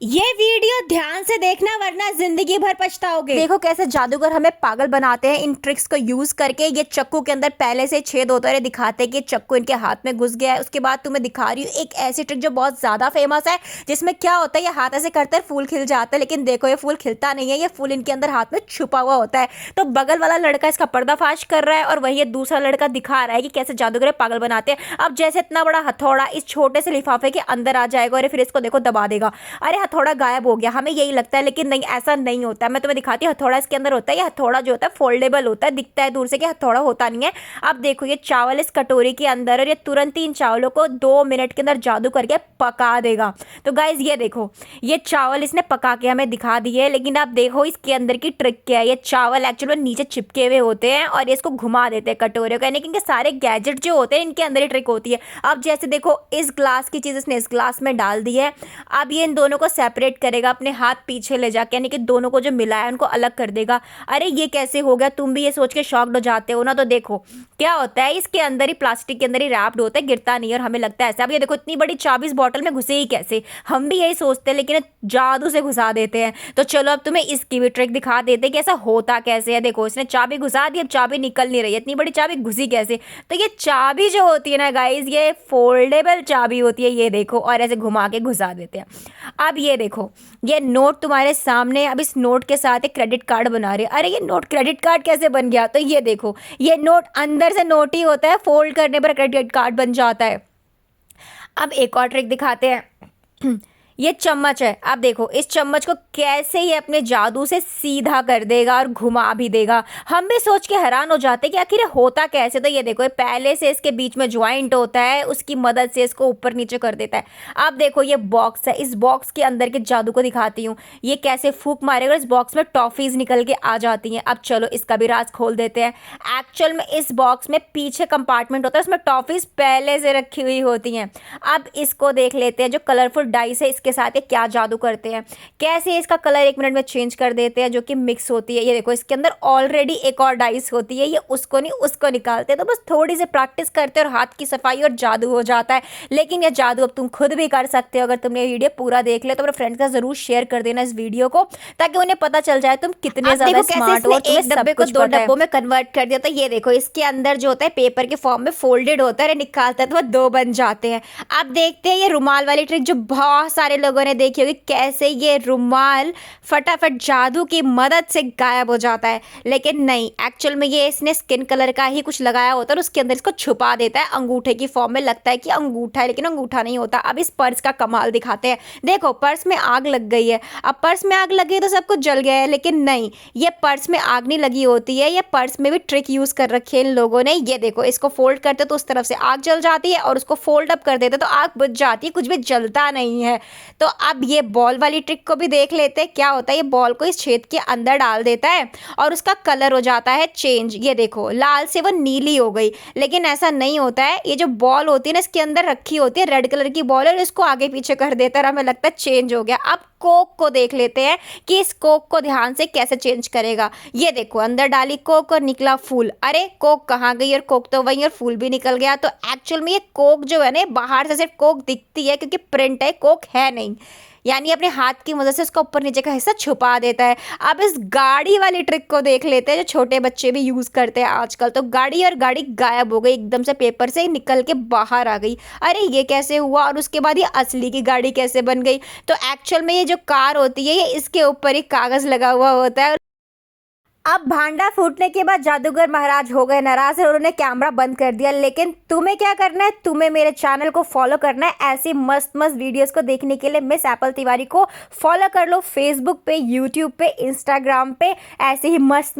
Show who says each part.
Speaker 1: ये वीडियो ध्यान से देखना वरना जिंदगी भर पछताओगे।
Speaker 2: देखो कैसे जादूगर हमें पागल बनाते हैं इन ट्रिक्स को यूज करके। ये चक्कू के अंदर पहले से छेद होता है, दिखाते हैं कि चक्कू इनके हाथ में घुस गया है। उसके बाद तुम्हें दिखा रही हूँ एक ऐसी ट्रिक जो बहुत ज्यादा फेमस है, जिसमें क्या होता है ये हाथ ऐसे करते हैं फूल खिल जाता है, लेकिन देखो ये फूल खिलता नहीं है, ये फूल इनके अंदर हाथ में छुपा हुआ होता है। तो बगल वाला लड़का इसका पर्दाफाश कर रहा है और वही ये दूसरा लड़का दिखा रहा है कि कैसे जादूगर पागल बनाते हैं। अब जैसे इतना बड़ा हथौड़ा इस छोटे से लिफाफे के अंदर आ जाएगा और फिर इसको देखो दबा देगा, अरे हथौड़ा गायब हो गया। हमें यही लगता है, लेकिन नहीं, ऐसा नहीं होता है। मैं तुम्हें दिखाती हूँ, हथौड़ा इसके अंदर होता है। ये हथौड़ा जो होता है फोल्डेबल होता है, दिखता है दूर से कि हथौड़ा होता नहीं है। अब देखो ये चावल इस कटोरी के अंदर और ये तुरंत ही इन चावलों को 2 मिनट के अंदर जादू करके पका देगा। तो गाइज ये देखो, ये चावल इसने पका के हमें दिखा दिए, लेकिन आप देखो इसके अंदर की ट्रिक क्या है। ये चावल एक्चुअली नीचे चिपके हुए होते हैं और ये इसको घुमा देते हैं कटोरे को, यानी कि इनके सारे गैजेट जो होते हैं इनके अंदर ही ट्रिक होती है। अब जैसे देखो इस ग्लास की चीज़ इसने इस ग्लास में डाल दी है। अब ये इन दोनों को सेपरेट करेगा अपने हाथ पीछे ले जाके, यानी कि दोनों को जो मिला है उनको अलग कर देगा। अरे ये कैसे हो गया, तुम भी ये सोच के शॉक्ड हो जाते हो ना। तो देखो क्या होता है, इसके अंदर ही प्लास्टिक के अंदर ही रैप्ड होता है, गिरता नहीं है और हमें लगता है ऐसा। अब ये देखो इतनी बड़ी चाबी इस बॉटल में घुसे ही कैसे, हम भी यही सोचते हैं, लेकिन जादू से घुसा देते हैं। तो चलो अब तुम्हें इसकी भी ट्रिक दिखा देते हैं कि ऐसा होता कैसे है। देखो इसने चाबी घुसा दी, अब चाबी निकल नहीं रही है, इतनी बड़ी चाबी घुसी कैसे। तो ये चाबी जो होती है ना गाइज, ये फोल्डेबल चाबी होती है, ये देखो, और ऐसे घुमा के घुसा देते हैं। अब ये देखो ये नोट तुम्हारे सामने, अब इस नोट के साथ एक क्रेडिट कार्ड बना रहे हैं। अरे ये नोट क्रेडिट कार्ड कैसे बन गया। तो ये देखो ये नोट अंदर से नोट ही होता है, फोल्ड करने पर क्रेडिट कार्ड बन जाता है। अब एक और ट्रिक दिखाते हैं। ये चम्मच है, आप देखो इस चम्मच को कैसे ये अपने जादू से सीधा कर देगा और घुमा भी देगा। हम भी सोच के हैरान हो जाते हैं कि आखिर ये होता कैसे। तो ये देखो ये पहले से इसके बीच में ज्वाइंट होता है, उसकी मदद से इसको ऊपर नीचे कर देता है। अब देखो ये बॉक्स है, इस बॉक्स के अंदर के जादू को दिखाती हूँ। ये कैसे फूंक मारेगा, इस बॉक्स में टॉफीज निकल के आ जाती हैं। अब चलो इसका भी राज खोल देते हैं। एक्चुअल में इस बॉक्स में पीछे कंपार्टमेंट होता है, उसमें टॉफीज पहले से रखी हुई होती हैं। अब इसको देख लेते हैं, जो कलरफुल डाइस है इसके साथ ये क्या जादू करते हैं, कैसे इसका कलर 1 मिनट में चेंज कर देते हैं, जो कि मिक्स होती है। ये देखो इसके अंदर ऑलरेडी एक और डाइस होती है, ये उसको नहीं उसको निकालते हैं। तो बस थोड़ी सी प्रैक्टिस करते हैं और हाथ की सफाई और जादू हो जाता है। लेकिन ये जादू अब तुम खुद भी कर सकते हो। अगर तुमने ये वीडियो पूरा देख लिया तो अपने फ्रेंड्स का जरूर शेयर कर देना इस वीडियो को, ताकि उन्हें पता चल जाए तुम कितने ज्यादा स्मार्ट हो और तुम्हें सब डब्बे को 2 डब्बों में कन्वर्ट कर दिया। तो ये देखो इसके अंदर जो होता है पेपर के फॉर्म में फोल्डेड होता है, निकालता है तो वो 2 बन जाते हैं। अब देखते हैं ये रुमाल वाली ट्रिक जो बहुत सारे लोगों ने देखी होगी, कैसे ये रुमाल फटाफट जादू की मदद से गायब हो जाता है। लेकिन नहीं, एक्चुअल में ये इसने स्किन कलर का ही कुछ लगाया होता है और उसके अंदर इसको छुपा देता है अंगूठे की फॉर्म में। लगता है कि अंगूठा है, लेकिन अंगूठा नहीं होता। अब इस पर्स का कमाल दिखाते हैं। देखो पर्स में आग लग गई है। अब पर्स में आग लगी है तो सब कुछ जल गया है, लेकिन नहीं, ये पर्स में आग नहीं लगी होती है। ये पर्स में भी ट्रिक यूज कर रखी है इन लोगों ने। ये देखो इसको फोल्ड करते तो उस तरफ से आग जल जाती है और उसको फोल्ड अप कर देते तो आग बुझ जाती है, कुछ भी जलता नहीं है। तो अब ये बॉल वाली ट्रिक को भी देख लेते हैं। क्या होता है, ये बॉल को इस छेद के अंदर डाल देता है और उसका कलर हो जाता है चेंज। ये देखो लाल से वो नीली हो गई, लेकिन ऐसा नहीं होता है। ये जो बॉल होती है ना इसके अंदर रखी होती है, रेड कलर की बॉल है, और इसको आगे पीछे कर देता है और हमें लगता है चेंज हो गया। अब कोक को देख लेते हैं कि इस कोक को ध्यान से कैसे चेंज करेगा। ये देखो अंदर डाली कोक और निकला फूल। अरे कोक कहाँ गई, और कोक तो वहीं और फूल भी निकल गया। तो एक्चुअल में ये कोक जो है ना, बाहर से सिर्फ कोक दिखती है क्योंकि प्रिंट है, कोक है नहीं, यानी अपने हाथ की मदद से उसका ऊपर नीचे का हिस्सा छुपा देता है। अब इस गाड़ी वाली ट्रिक को देख लेते हैं, जो छोटे बच्चे भी यूज करते हैं आजकल। तो गाड़ी, और गाड़ी गायब हो गई, एकदम से पेपर से निकल के बाहर आ गई। अरे ये कैसे हुआ, और उसके बाद ये असली की गाड़ी कैसे बन गई। तो एक्चुअल में ये जो कार होती है, ये इसके ऊपर ही कागज लगा हुआ होता है। अब भांडा फूटने के बाद जादूगर महाराज हो गए नाराज और उन्होंने कैमरा बंद कर दिया। लेकिन तुम्हें क्या करना है, तुम्हें मेरे चैनल को फॉलो करना है। ऐसी मस्त मस्त वीडियोस को देखने के लिए मिस एप्पल तिवारी को फॉलो कर लो, फेसबुक पे, यूट्यूब पे, इंस्टाग्राम पे। ऐसे ही मस्त मस्त